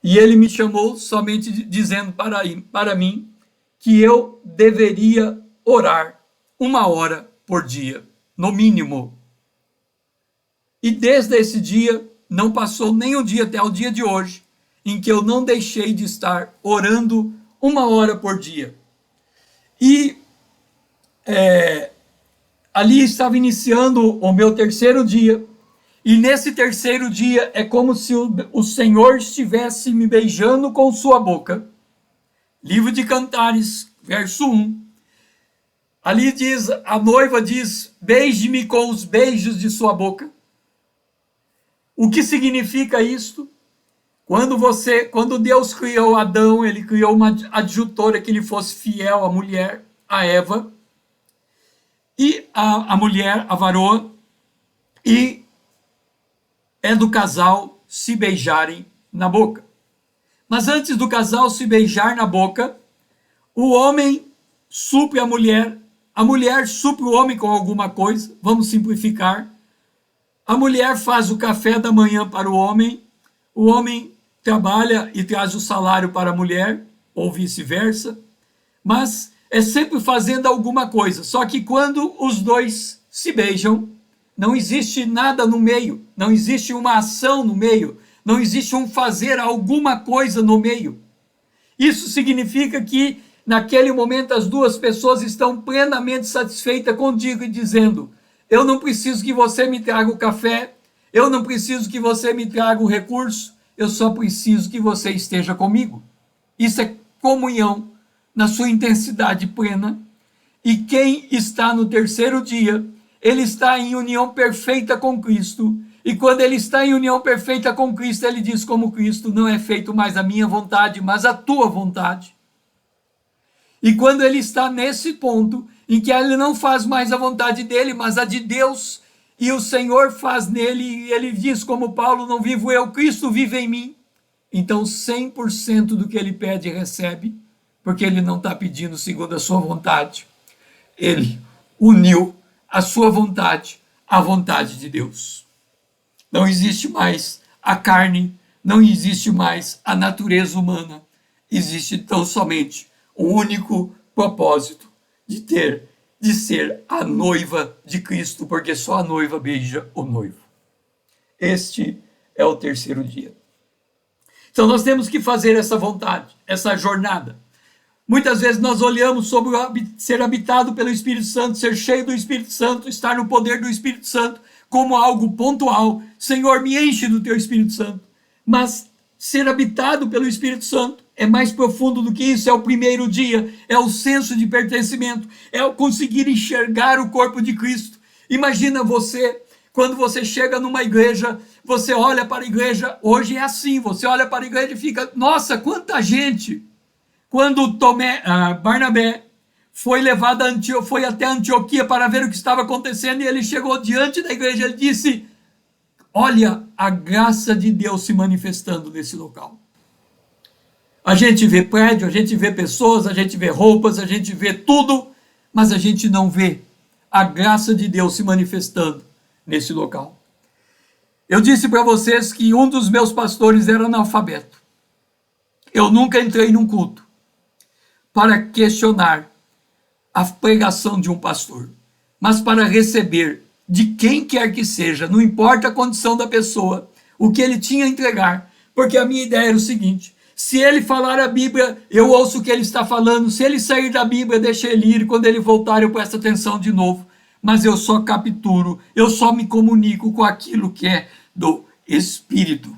S6: E ele me chamou somente dizendo para mim que eu deveria orar 1 hora por dia, no mínimo. E desde esse dia, não passou nem um dia até o dia de hoje, em que eu não deixei de estar orando 1 hora por dia. E ali estava iniciando o meu terceiro dia, e nesse terceiro dia é como se o Senhor estivesse me beijando com sua boca. Livro de Cantares, verso 1. Ali diz, a noiva diz: beije-me com os beijos de sua boca. O que significa isto? Quando Deus criou Adão, ele criou uma adjutora que lhe fosse fiel à mulher, a Eva, e a mulher, a varoa, e é do casal se beijarem na boca. Mas antes do casal se beijar na boca, o homem supre a mulher supre o homem com alguma coisa, vamos simplificar. A mulher faz o café da manhã para o homem trabalha e traz o salário para a mulher, ou vice-versa, mas é sempre fazendo alguma coisa. Só que quando os dois se beijam, não existe nada no meio, não existe uma ação no meio, não existe um fazer alguma coisa no meio. Isso significa que, naquele momento, as duas pessoas estão plenamente satisfeitas contigo e dizendo: eu não preciso que você me traga o café, eu não preciso que você me traga o recurso, eu só preciso que você esteja comigo. Isso é comunhão na sua intensidade plena. E quem está no terceiro dia, ele está em união perfeita com Cristo. E quando ele está em união perfeita com Cristo, ele diz como Cristo: não é feito mais a minha vontade, mas a tua vontade. E quando ele está nesse ponto, em que ele não faz mais a vontade dele, mas a de Deus, e o Senhor faz nele, e ele diz como Paulo: não vivo eu, Cristo vive em mim. Então 100% do que ele pede recebe, porque ele não está pedindo segundo a sua vontade. Ele uniu a sua vontade à vontade de Deus. Não existe mais a carne, não existe mais a natureza humana. Existe tão somente o único propósito de ser a noiva de Cristo, porque só a noiva beija o noivo. Este é o terceiro dia. Então nós temos que fazer essa vontade, essa jornada. Muitas vezes nós olhamos sobre ser habitado pelo Espírito Santo, ser cheio do Espírito Santo, estar no poder do Espírito Santo como algo pontual. Senhor, me enche do teu Espírito Santo. Mas ser habitado pelo Espírito Santo é mais profundo do que isso, é o primeiro dia, é o senso de pertencimento, é o conseguir enxergar o corpo de Cristo. Imagina você, quando você chega numa igreja, você olha para a igreja, hoje é assim, você olha para a igreja e fica, nossa, quanta gente! Quando Barnabé foi levado foi até Antioquia para ver o que estava acontecendo, e ele chegou diante da igreja, ele disse, olha a graça de Deus se manifestando nesse local. A gente vê prédio, a gente vê pessoas, a gente vê roupas, a gente vê tudo, mas a gente não vê a graça de Deus se manifestando nesse local. Eu disse para vocês que um dos meus pastores era analfabeto. Eu nunca entrei num culto para questionar a pregação de um pastor, mas para receber de quem quer que seja, não importa a condição da pessoa, o que ele tinha a entregar, porque a minha ideia era o seguinte, se ele falar a Bíblia, eu ouço o que ele está falando, se ele sair da Bíblia, deixa ele ir, quando ele voltar eu presto atenção de novo, mas eu só capturo, eu só me comunico com aquilo que é do Espírito.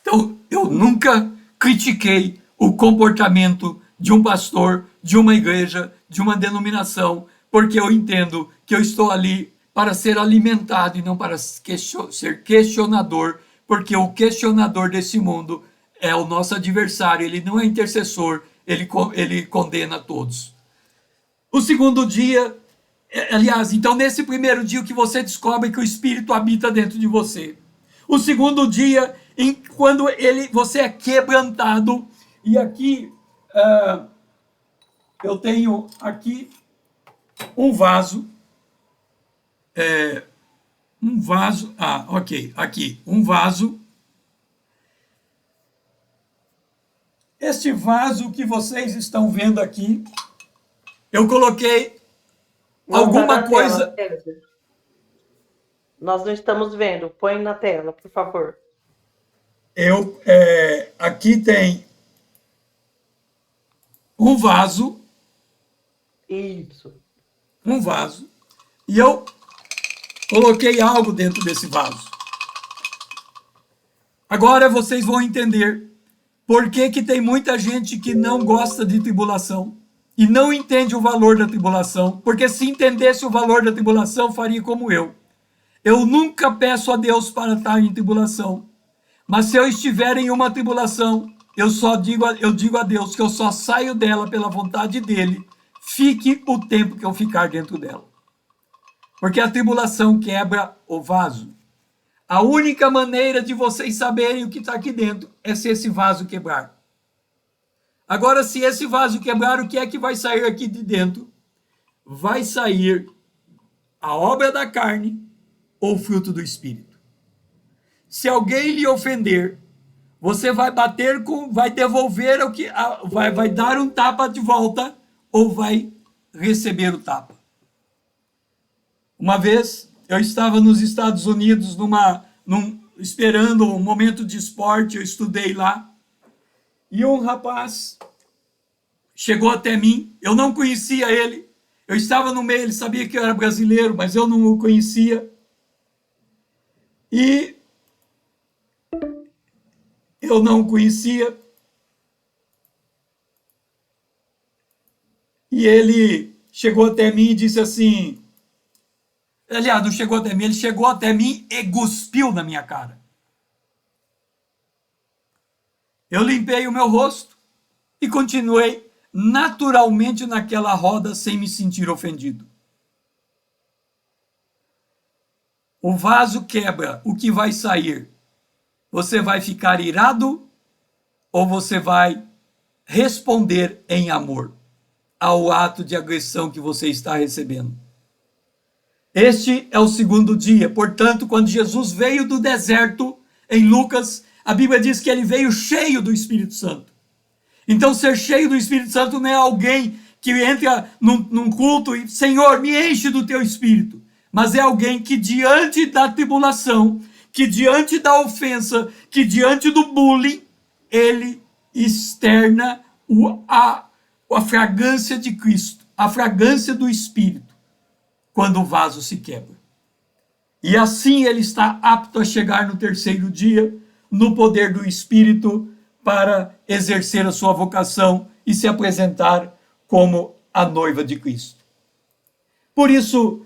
S6: Então, eu nunca critiquei o comportamento de um pastor, de uma igreja, de uma denominação, porque eu entendo que eu estou ali para ser alimentado e não para ser questionador, porque o questionador desse mundo é o nosso adversário, ele não é intercessor, ele condena todos. O segundo dia, aliás, então nesse primeiro dia que você descobre que o Espírito habita dentro de você. O segundo dia, quando você é quebrantado, e aqui eu tenho aqui um vaso, aqui, um vaso. Este vaso que vocês estão vendo aqui, eu coloquei alguma coisa...
S1: Nós não estamos vendo, põe na tela, por favor.
S6: Aqui tem um vaso.
S1: Isso.
S6: Um vaso. E eu coloquei algo dentro desse vaso. Agora vocês vão entender por que tem muita gente que não gosta de tribulação e não entende o valor da tribulação, porque se entendesse o valor da tribulação, faria como eu. Eu nunca peço a Deus para estar em tribulação, mas se eu estiver em uma tribulação, eu digo a Deus que eu só saio dela pela vontade dele, fique o tempo que eu ficar dentro dela. Porque a tribulação quebra o vaso. A única maneira de vocês saberem o que está aqui dentro é se esse vaso quebrar. Agora, se esse vaso quebrar, o que é que vai sair aqui de dentro? Vai sair a obra da carne ou o fruto do Espírito. Se alguém lhe ofender, você vai vai devolver vai dar um tapa de volta ou vai receber o tapa. Uma vez eu estava nos Estados Unidos esperando um momento de esporte, eu estudei lá, e um rapaz chegou até mim, eu não conhecia ele, eu estava no meio, ele sabia que eu era brasileiro, mas eu não o conhecia, e eu não o conhecia, e ele chegou até mim e disse assim, aliás, não chegou até mim, ele chegou até mim e cuspiu na minha cara. Eu limpei o meu rosto e continuei naturalmente naquela roda sem me sentir ofendido. O vaso quebra, o que vai sair? Você vai ficar irado ou você vai responder em amor ao ato de agressão que você está recebendo. Este é o segundo dia. Portanto, quando Jesus veio do deserto, em Lucas, a Bíblia diz que ele veio cheio do Espírito Santo. Então, ser cheio do Espírito Santo não é alguém que entra num culto e, Senhor, me enche do teu Espírito. Mas é alguém que, diante da tribulação, que diante da ofensa, que diante do bullying, ele externa a fragrância de Cristo, a fragrância do Espírito, quando o vaso se quebra. E assim ele está apto a chegar no terceiro dia, no poder do Espírito, para exercer a sua vocação e se apresentar como a noiva de Cristo. Por isso,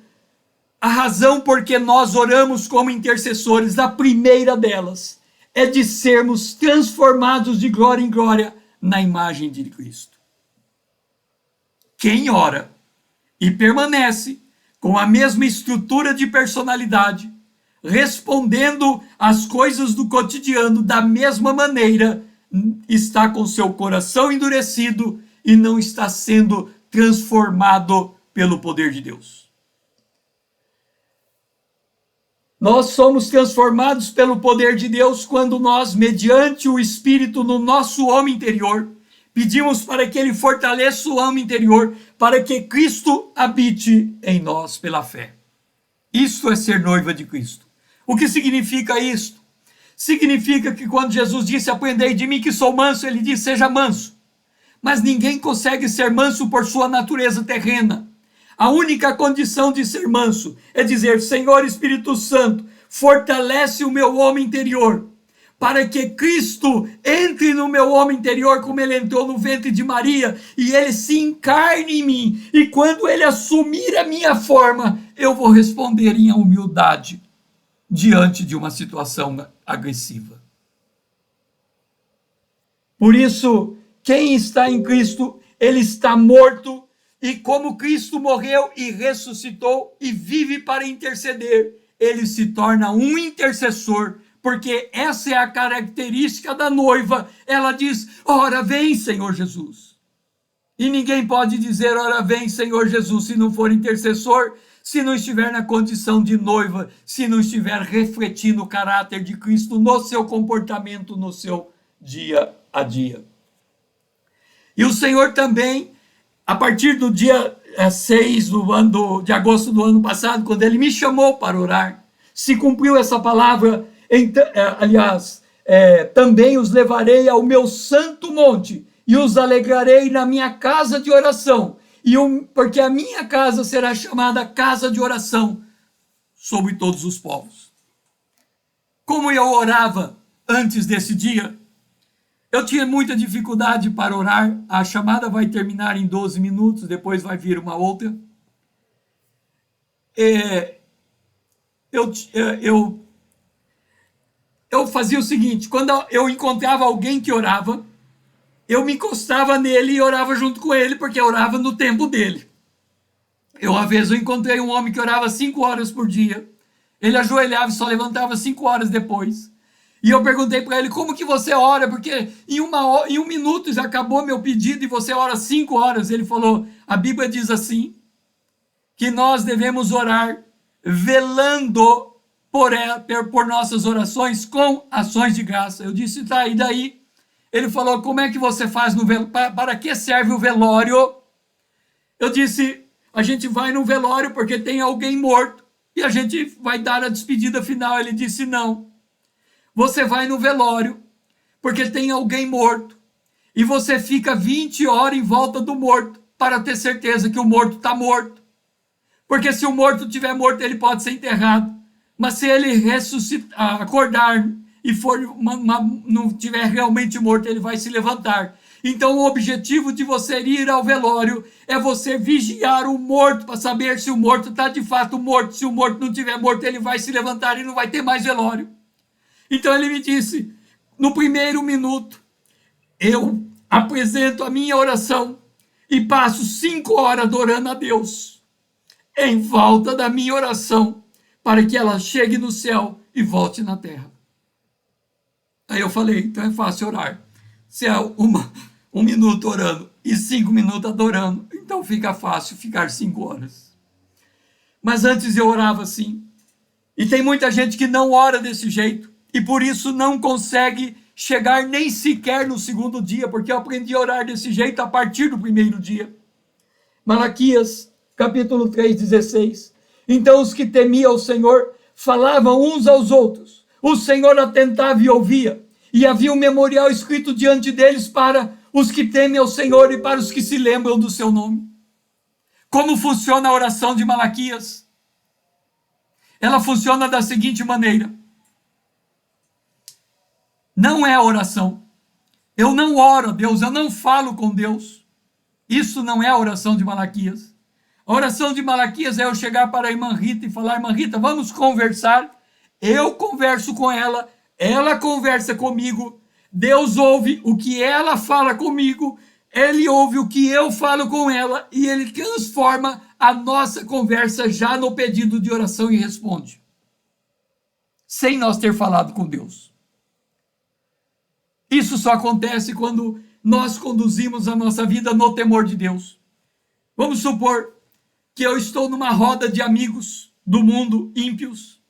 S6: a razão por que nós oramos como intercessores, a primeira delas, é de sermos transformados de glória em glória na imagem de Cristo. Quem ora e permanece com a mesma estrutura de personalidade, respondendo às coisas do cotidiano da mesma maneira, está com seu coração endurecido e não está sendo transformado pelo poder de Deus. Nós somos transformados pelo poder de Deus quando nós, mediante o Espírito no nosso homem interior, pedimos para que ele fortaleça o homem interior, para que Cristo habite em nós pela fé. Isto é ser noiva de Cristo. O que significa isto? Significa que quando Jesus disse, aprendei de mim que sou manso, ele disse, seja manso. Mas ninguém consegue ser manso por sua natureza terrena. A única condição de ser manso é dizer, Senhor Espírito Santo, fortalece o meu homem interior, para que Cristo entre no meu homem interior como ele entrou no ventre de Maria, e ele se encarne em mim, e quando ele assumir a minha forma, eu vou responder em humildade diante de uma situação agressiva. Por isso, quem está em Cristo, ele está morto, e como Cristo morreu e ressuscitou e vive para interceder, ele se torna um intercessor, porque essa é a característica da noiva. Ela diz, ora vem, Senhor Jesus. E ninguém pode dizer, ora vem, Senhor Jesus, se não for intercessor, se não estiver na condição de noiva, se não estiver refletindo o caráter de Cristo no seu comportamento, no seu dia a dia. E o Senhor também, a partir do dia 6 de agosto do ano passado, quando ele me chamou para orar, se cumpriu essa palavra, também os levarei ao meu santo monte e os alegrarei na minha casa de oração, porque a minha casa será chamada casa de oração sobre todos os povos. Como eu orava antes desse dia, eu tinha muita dificuldade para orar. A chamada vai terminar em 12 minutos, depois vai vir uma outra. Eu fazia o seguinte, quando eu encontrava alguém que orava, eu me encostava nele e orava junto com ele, porque eu orava no tempo dele. Uma vez eu encontrei um homem que orava 5 horas por dia, ele ajoelhava e só levantava 5 horas depois. E eu perguntei para ele, como que você ora? Porque em 1 minuto já acabou meu pedido e você ora 5 horas. Ele falou, a Bíblia diz assim, que nós devemos orar velando por nossas orações com ações de graça. Eu disse, tá, e daí? Ele falou, como é que você faz no velório? Para que serve o velório? Eu disse, a gente vai no velório porque tem alguém morto e a gente vai dar a despedida final. Ele disse, não. Você vai no velório porque tem alguém morto e você fica 20 horas em volta do morto para ter certeza que o morto está morto. Porque se o morto estiver morto, ele pode ser enterrado. Mas se ele acordar e não estiver realmente morto, ele vai se levantar. Então o objetivo de você ir ao velório é você vigiar o morto para saber se o morto está de fato morto. Se o morto não estiver morto, ele vai se levantar e não vai ter mais velório. Então ele me disse, no primeiro minuto, eu apresento a minha oração e passo 5 horas adorando a Deus em volta da minha oração para que ela chegue no céu e volte na terra. Aí eu falei, então é fácil orar. Se é 1 minuto orando e 5 minutos adorando. Então fica fácil ficar 5 horas. Mas antes eu orava assim. E tem muita gente que não ora desse jeito e por isso não consegue chegar nem sequer no segundo dia, porque eu aprendi a orar desse jeito a partir do primeiro dia. Malaquias, capítulo 3:16. Então os que temiam o Senhor falavam uns aos outros. O Senhor atentava e ouvia, e havia um memorial escrito diante deles para os que temem ao Senhor e para os que se lembram do seu nome. Como funciona a oração de Malaquias? Ela funciona da seguinte maneira. Não é oração. Eu não oro a Deus, eu não falo com Deus. Isso não é a oração de Malaquias. A oração de Malaquias é eu chegar para a irmã Rita e falar: irmã Rita, vamos conversar. Eu converso com ela conversa comigo. Deus ouve o que ela fala comigo, ele ouve o que eu falo com ela e ele transforma a nossa conversa já no pedido de oração e responde. Sem nós ter falado com Deus. Isso só acontece quando nós conduzimos a nossa vida no temor de Deus. Vamos supor que eu estou numa roda de amigos do mundo ímpios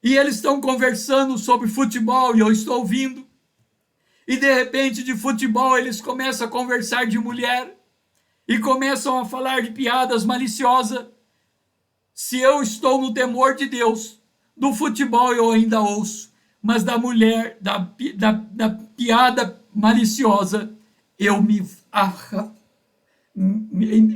S6: e eles estão conversando sobre futebol e eu estou ouvindo. E de repente de futebol eles começam a conversar de mulher e começam a falar de piadas maliciosas. Se eu estou no temor de Deus, do futebol eu ainda ouço, mas da mulher, da piada maliciosa, eu me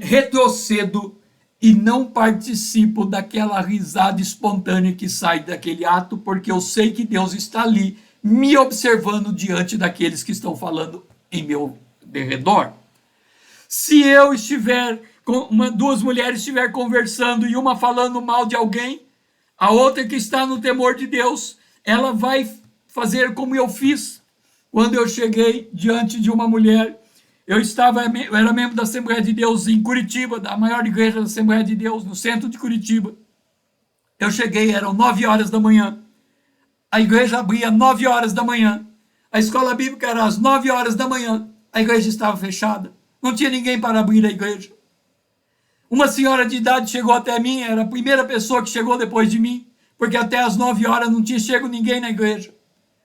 S6: retrocedo e não participo daquela risada espontânea que sai daquele ato, porque eu sei que Deus está ali, me observando diante daqueles que estão falando em meu derredor. Se eu estiver, duas mulheres estiver conversando e uma falando mal de alguém, a outra que está no temor de Deus, ela vai fazer como eu fiz quando eu cheguei diante de uma mulher. Eu era membro da Assembleia de Deus em Curitiba, da maior igreja da Assembleia de Deus, no centro de Curitiba. Eu cheguei, eram 9 horas da manhã. A igreja abria 9 horas da manhã. A escola bíblica era às 9 horas da manhã. A igreja estava fechada. Não tinha ninguém para abrir a igreja. Uma senhora de idade chegou até mim, era a primeira pessoa que chegou depois de mim, porque até às 9 horas não tinha chego ninguém na igreja.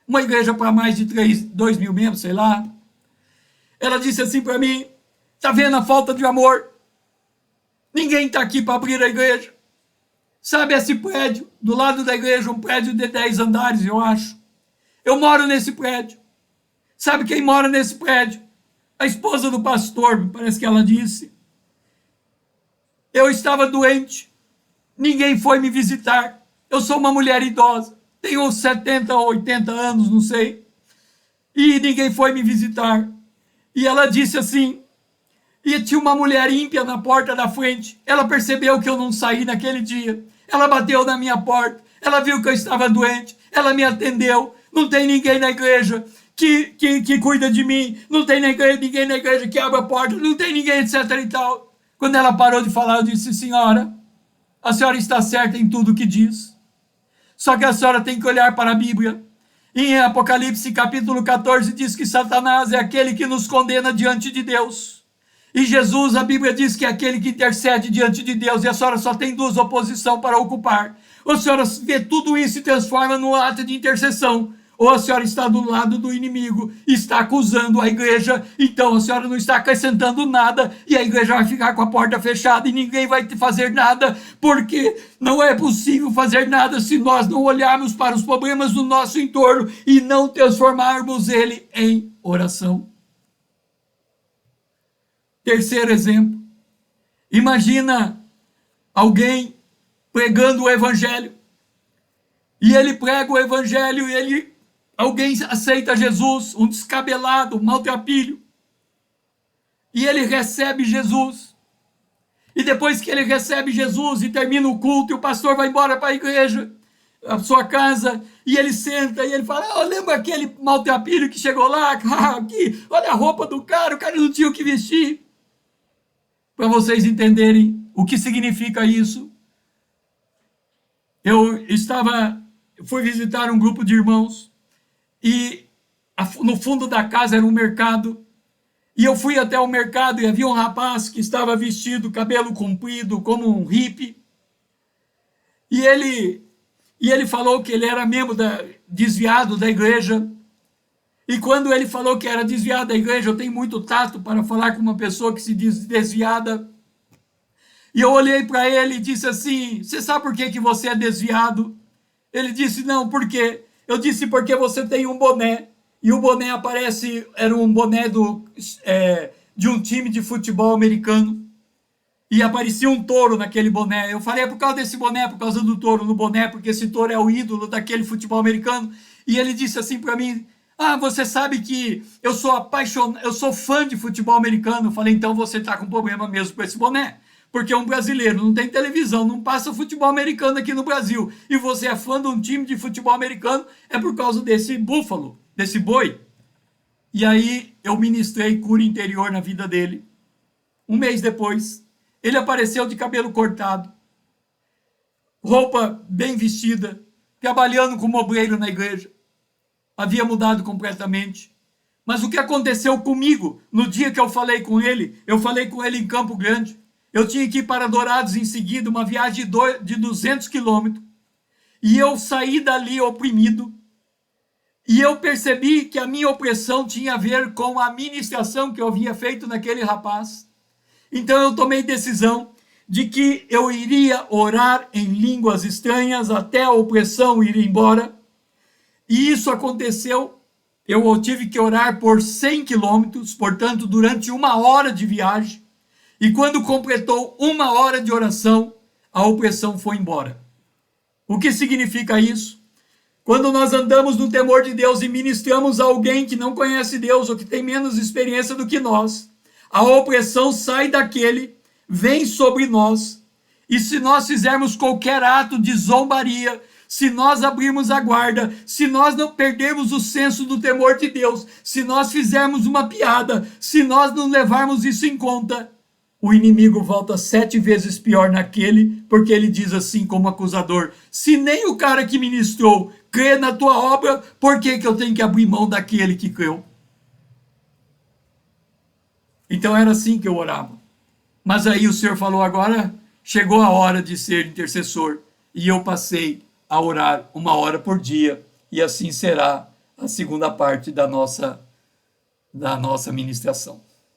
S6: Uma igreja para mais de 2 mil membros, sei lá. Ela disse assim para mim: tá vendo a falta de amor? Ninguém está aqui para abrir a igreja. Sabe esse prédio, do lado da igreja, um prédio de 10 andares, eu acho. Eu moro nesse prédio. Sabe quem mora nesse prédio? A esposa do pastor, parece que ela disse. Eu estava doente. Ninguém foi me visitar. Eu sou uma mulher idosa. Tenho 70 ou 80 anos, não sei. E ninguém foi me visitar. E ela disse assim, e tinha uma mulher ímpia na porta da frente. Ela percebeu que eu não saí naquele dia. Ela bateu na minha porta. Ela viu que eu estava doente. Ela me atendeu. Não tem ninguém na igreja que cuida de mim. Não tem ninguém na igreja que abre a porta. Não tem ninguém, etc e tal. Quando ela parou de falar, eu disse: senhora, a senhora está certa em tudo que diz. Só que a senhora tem que olhar para a Bíblia. Em Apocalipse capítulo 14 diz que Satanás é aquele que nos condena diante de Deus. E Jesus, a Bíblia diz que é aquele que intercede diante de Deus, e a senhora só tem 2 oposições para ocupar. Ou a senhora vê tudo isso e transforma num ato de intercessão, ou a senhora está do lado do inimigo, está acusando a igreja, então a senhora não está acrescentando nada, e a igreja vai ficar com a porta fechada, e ninguém vai fazer nada, porque não é possível fazer nada se nós não olharmos para os problemas do nosso entorno, e não transformarmos ele em oração. Terceiro exemplo, imagina alguém pregando o evangelho, e ele prega o evangelho e alguém aceita Jesus, um descabelado, um maltrapilho, e ele recebe Jesus, e depois que ele recebe Jesus e termina o culto, e o pastor vai embora para a igreja, a sua casa, e ele senta e ele fala: lembra aquele maltrapilho que chegou lá? Aqui, olha a roupa do cara, o cara não tinha o que vestir. Para vocês entenderem o que significa isso, eu fui visitar um grupo de irmãos, e no fundo da casa era um mercado, E eu fui até o mercado e havia um rapaz que estava vestido, cabelo comprido, como um hippie. E ele falou que ele era membro desviado da igreja. E quando ele falou que era desviado da igreja, eu tenho muito tato para falar com uma pessoa que se diz desviada. E eu olhei para ele e disse assim: você sabe por que você é desviado? Ele disse: não, por quê? Eu disse: porque você tem um boné. E o boné era um boné de um time de futebol americano. E aparecia um touro naquele boné. Eu falei: é por causa desse boné, por causa do touro no boné, porque esse touro é o ídolo daquele futebol americano. E ele disse assim para mim: ah, você sabe que eu sou apaixonado, eu sou fã de futebol americano. Eu falei: então você está com problema mesmo com esse boné. Porque um brasileiro não tem televisão, não passa futebol americano aqui no Brasil. E você é fã de um time de futebol americano, é por causa desse búfalo, desse boi. E aí eu ministrei cura interior na vida dele. Um mês depois, ele apareceu de cabelo cortado, roupa bem vestida, trabalhando como obreiro na igreja. Havia mudado completamente. Mas o que aconteceu comigo no dia que eu falei com ele? Eu falei com ele em Campo Grande. Eu tinha que ir para Dourados em seguida, uma viagem de 200 quilômetros. E eu saí dali oprimido. E eu percebi que a minha opressão tinha a ver com a ministração que eu havia feito naquele rapaz. Então eu tomei decisão de que eu iria orar em línguas estranhas até a opressão ir embora. E isso aconteceu. Eu tive que orar por 100 quilômetros, portanto, durante 1 hora de viagem. E quando completou 1 hora de oração, a opressão foi embora. O que significa isso? Quando nós andamos no temor de Deus e ministramos a alguém que não conhece Deus ou que tem menos experiência do que nós, a opressão sai daquele, vem sobre nós. E se nós fizermos qualquer ato de zombaria, se nós abrirmos a guarda, se nós não perdermos o senso do temor de Deus, se nós fizermos uma piada, se nós não levarmos isso em conta, o inimigo volta 7 vezes pior naquele, porque ele diz assim como acusador: se nem o cara que ministrou crê na tua obra, por que eu tenho que abrir mão daquele que creu? Então era assim que eu orava. Mas aí o Senhor falou: agora chegou a hora de ser intercessor. E eu passei a orar 1 hora por dia. E assim será a segunda parte da nossa ministração.